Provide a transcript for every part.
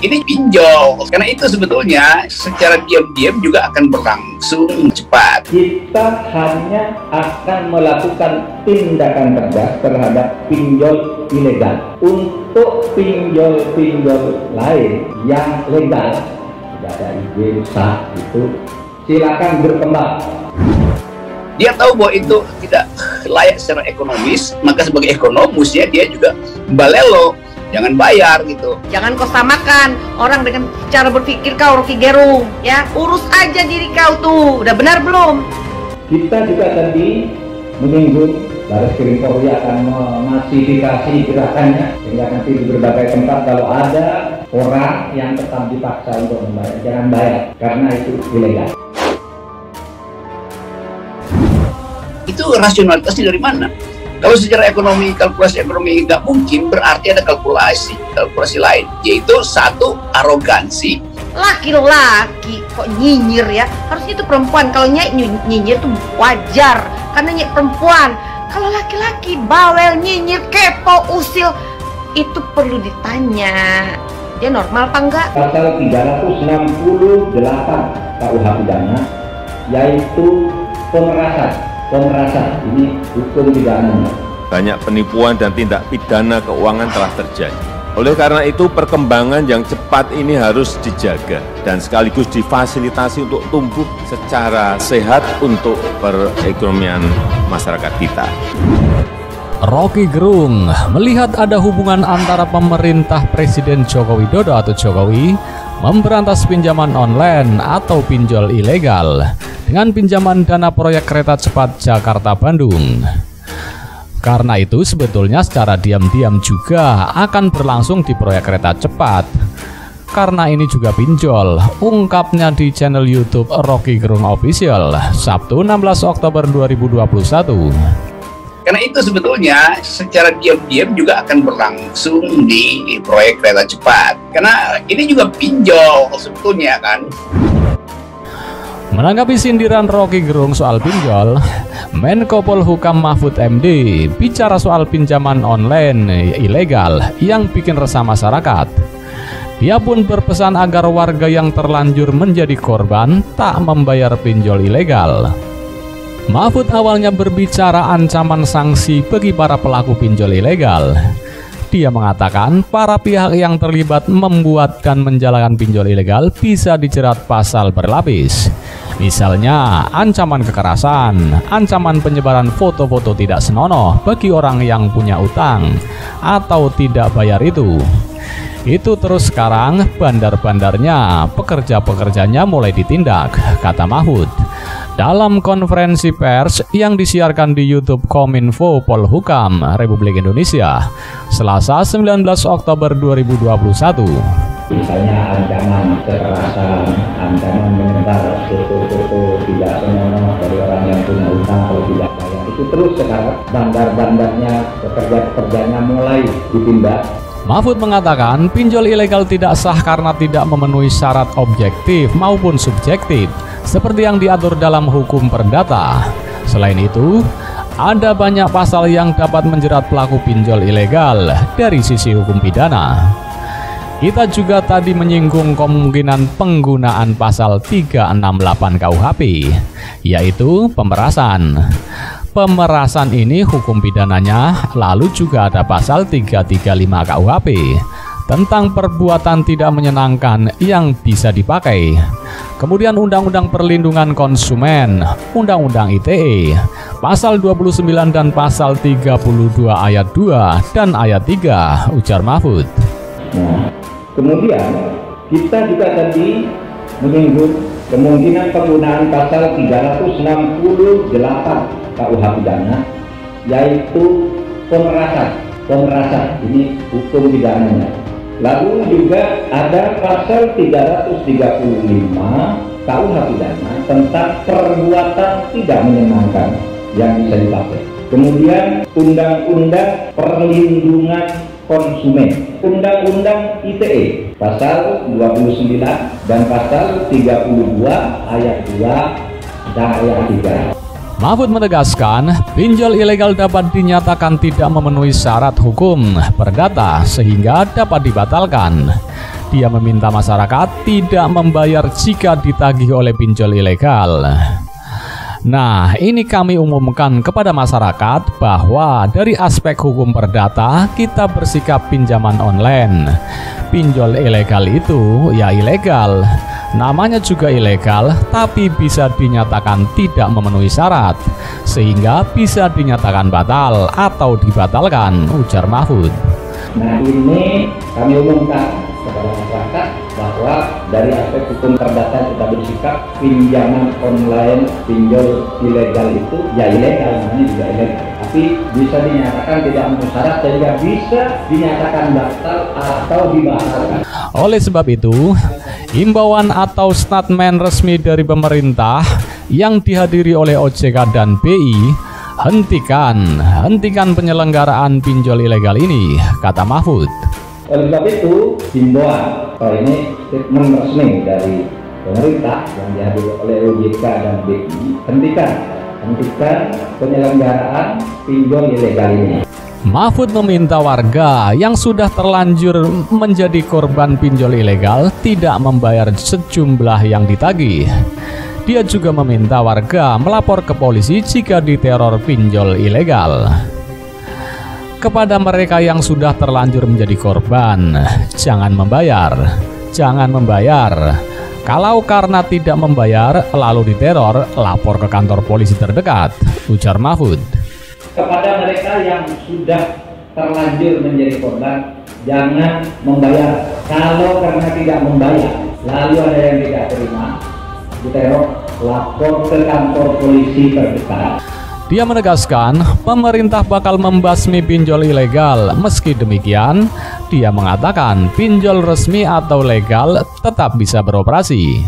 ini pinjol. Karena itu sebetulnya secara diam-diam juga akan berlangsung cepat. Kita hanya akan melakukan tindakan tegas terhadap pinjol ilegal. Untuk pinjol-pinjol lain yang legal, tidak ada izin sah, itu silakan berkembang. Dia tahu bahwa itu tidak layak secara ekonomis, maka sebagai ekonomus ya dia juga balelo, jangan bayar gitu. Jangan kau samakan orang dengan cara berpikir kau, Rocky Gerung, ya. Urus aja diri kau tuh, udah benar belum? Kita juga tadi menyinggung Bareskrim Polri akan memasifikasi gerakannya, sehingga nanti di berbagai tempat kalau ada orang yang tetap dipaksa untuk membayar, jangan bayar, karena itu ilegal. Itu rasionalitasnya dari mana? Kalau secara ekonomi, kalkulasi ekonomi nggak mungkin, berarti ada kalkulasi lain, yaitu satu, arogansi. Laki-laki kok nyinyir ya, harusnya itu perempuan. Kalau nyinyir itu wajar, karena nyinyir perempuan. Kalau laki-laki bawel, nyinyir, kepo, usil, itu perlu ditanya, dia normal apa enggak? Pasal 368 KUH pidana, yaitu pemerasan, ini hukum pidananya. Banyak penipuan dan tindak pidana keuangan telah terjadi. Oleh karena itu, perkembangan yang cepat ini harus dijaga dan sekaligus difasilitasi untuk tumbuh secara sehat untuk perekonomian masyarakat kita. Rocky Gerung melihat ada hubungan antara pemerintah Presiden Joko Widodo atau Jokowi memberantas pinjaman online atau pinjol ilegal dengan pinjaman dana proyek kereta cepat Jakarta-Bandung. Karena itu sebetulnya secara diam-diam juga akan berlangsung di proyek kereta cepat. Karena ini juga pinjol, ungkapnya di channel YouTube Rocky Gerung Official, Sabtu 16 Oktober 2021. Karena itu sebetulnya secara diam-diam juga akan berlangsung di proyek kereta cepat. Karena ini juga pinjol sebetulnya kan. Menanggapi sindiran Rocky Gerung soal pinjol, Menko Polhukam Mahfud MD bicara soal pinjaman online ilegal yang bikin resah masyarakat. Dia pun berpesan agar warga yang terlanjur menjadi korban tak membayar pinjol ilegal. Mahfud awalnya berbicara ancaman sanksi bagi para pelaku pinjol ilegal. Dia mengatakan para pihak yang terlibat membuat dan menjalankan pinjol ilegal bisa dijerat pasal berlapis. Misalnya ancaman kekerasan, ancaman penyebaran foto-foto tidak senonoh bagi orang yang punya utang, atau tidak bayar itu. Itu terus sekarang bandar-bandarnya, pekerja-pekerjanya mulai ditindak, kata Mahfud. Dalam konferensi pers yang disiarkan di YouTube Kominfo Polhukam Republik Indonesia, Selasa 19 Oktober 2021. Misalnya ancaman kekerasan, ancaman menyebar foto-foto tidak senonoh dari orang yang punya utang kalau tidak bayar. Itu terus sekarang bandar-bandarnya, pekerja-pekerjanya mulai ditindak. Mahfud mengatakan pinjol ilegal tidak sah karena tidak memenuhi syarat objektif maupun subjektif seperti yang diatur dalam hukum perdata. Selain itu, ada banyak pasal yang dapat menjerat pelaku pinjol ilegal dari sisi hukum pidana. Kita juga tadi menyinggung kemungkinan penggunaan pasal 368 KUHP, yaitu pemerasan. Pemerasan ini hukum pidananya, lalu juga ada pasal 335 KUHP tentang perbuatan tidak menyenangkan yang bisa dipakai. Kemudian Undang-Undang Perlindungan Konsumen, Undang-Undang ITE, pasal 29 dan pasal 32 ayat 2 dan ayat 3, ujar Mahfud. Nah, kemudian kita juga tadi menyinggung kemungkinan penggunaan pasal 368 KUH pidana, yaitu pemerasan, ini hukum pidananya. Lalu juga ada pasal 335 KUH pidana tentang perbuatan tidak menyenangkan yang bisa dipakai. Kemudian Undang-Undang Perlindungan Konsumen, Undang-Undang ITE, pasal 29 dan pasal 32 ayat 2 dan ayat 3. Mahfud menegaskan, pinjol ilegal dapat dinyatakan tidak memenuhi syarat hukum perdata sehingga dapat dibatalkan. Dia meminta masyarakat tidak membayar jika ditagih oleh pinjol ilegal. Nah, ini kami umumkan kepada masyarakat bahwa dari aspek hukum perdata kita bersikap pinjaman online. Pinjol ilegal itu ya ilegal. Namanya juga ilegal, tapi bisa dinyatakan tidak memenuhi syarat, sehingga bisa dinyatakan batal atau dibatalkan, ujar Mahfud. Nah, ini kami umumkan kepada masyarakat bahwa dari aspek hukum perdata kita bersikap pinjaman online, pinjol ilegal itu ya ilegal, namanya juga ilegal. Tapi bisa dinyatakan tidak memenuhi syarat sehingga bisa dinyatakan batal atau dibatalkan. Oleh sebab itu, himbauan atau statement resmi dari pemerintah yang dihadiri oleh OJK dan BI, hentikan penyelenggaraan pinjol ilegal ini, kata Mahfud. Oleh sebab itu, himbauan atau ini statement resmi dari pemerintah yang dihadiri oleh OJK dan BI, hentikan penyelenggaraan pinjol ilegal ini. Mahfud meminta warga yang sudah terlanjur menjadi korban pinjol ilegal tidak membayar sejumlah yang ditagih. Dia juga meminta warga melapor ke polisi jika diteror pinjol ilegal. Kepada mereka yang sudah terlanjur menjadi korban, jangan membayar. Kalau karena tidak membayar lalu diteror, lapor ke kantor polisi terdekat, ujar Mahfud. Kepada mereka yang sudah terlanjur menjadi korban, jangan membayar. Kalau karena tidak membayar, lalu ada yang tidak terima, diteror, lapor ke kantor polisi terdekat. Dia menegaskan pemerintah bakal membasmi pinjol ilegal. Meski demikian, dia mengatakan pinjol resmi atau legal tetap bisa beroperasi.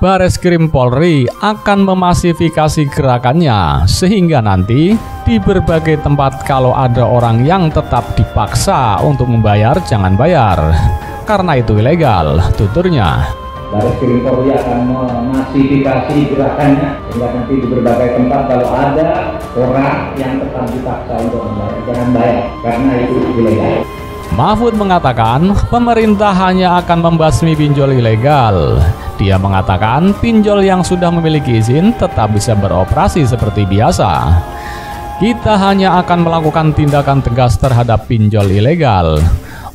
Bareskrim Polri akan memasifikasi gerakannya sehingga nanti di berbagai tempat kalau ada orang yang tetap dipaksa untuk membayar, jangan bayar karena itu ilegal, tuturnya. Bareskrim Polri akan memasifikasi gerakannya sehingga nanti di berbagai tempat kalau ada orang yang tetap dipaksa untuk membayar, jangan bayar karena itu ilegal. Mahfud mengatakan pemerintah hanya akan membasmi pinjol ilegal. Dia mengatakan pinjol yang sudah memiliki izin tetap bisa beroperasi seperti biasa. Kita hanya akan melakukan tindakan tegas terhadap pinjol ilegal.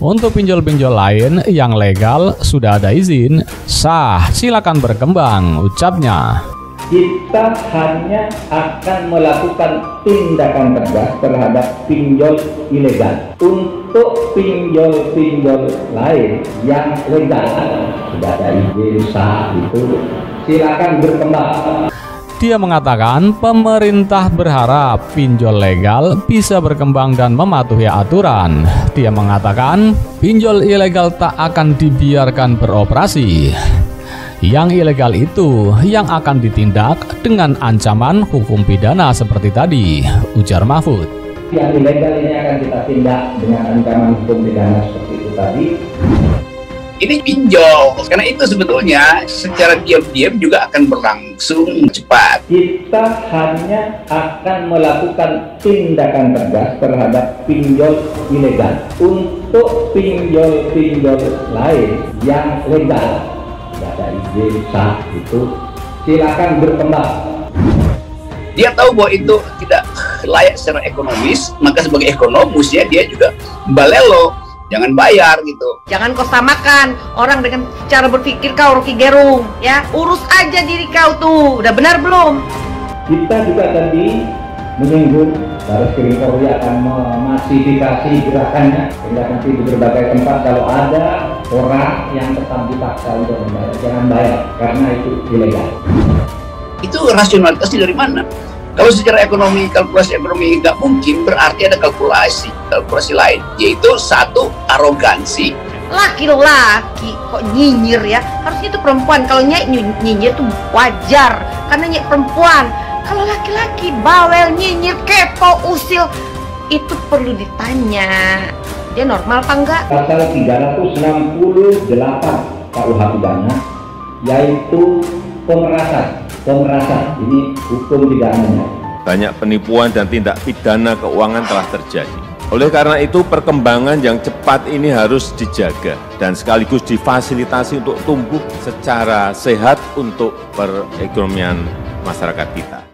Untuk pinjol-pinjol lain yang legal sudah ada izin, sah, silakan berkembang, ucapnya. Kita hanya akan melakukan tindakan tegas terhadap pinjol ilegal. Untuk pinjol-pinjol lain yang legal, sudah ada izin sah itu, silakan berkembang. Dia mengatakan pemerintah berharap pinjol legal bisa berkembang dan mematuhi aturan. Dia mengatakan pinjol ilegal tak akan dibiarkan beroperasi. Yang ilegal itu yang akan ditindak dengan ancaman hukum pidana seperti tadi, ujar Mahfud. Yang ilegal ini akan kita tindak dengan ancaman hukum pidana seperti itu tadi. Ini pinjol, karena itu sebetulnya secara diam-diam juga akan berlangsung cepat. Kita hanya akan melakukan tindakan tegas terhadap pinjol ilegal. Untuk pinjol-pinjol lain yang legal, ada izin sah itu, silakan berkembang. Dia tahu bahwa itu tidak layak secara ekonomis, maka sebagai ekonomus ya dia juga balelo, jangan bayar gitu. Jangan kau samakan orang dengan cara berpikir kau, Rocky Gerung, ya. Urus aja diri kau tuh, udah benar belum? Kita juga tadi menyinggung Bareskrim Polri akan memasifikasi gerakannya sehingga nanti di berbagai tempat kalau ada orang yang tetap dipaksa untuk membayar, jangan bayar karena itu ilegal. Itu rasionalitasnya dari mana? Kalau secara ekonomi, kalkulasi ekonomi nggak mungkin, berarti ada kalkulasi lain, yaitu satu, arogansi. Laki-laki kok nyinyir ya? Harusnya itu perempuan. Kalau nyinyir itu wajar karena nyek perempuan. Kalau laki-laki bawel, nyinyir, kepo, usil, itu perlu ditanya. Dia normal apa enggak? Pasal 368 KUH pidana yaitu pemerasan. Ini hukum pidananya. Banyak penipuan dan tindak pidana keuangan telah terjadi. Oleh karena itu, perkembangan yang cepat ini harus dijaga dan sekaligus difasilitasi untuk tumbuh secara sehat untuk perekonomian masyarakat kita.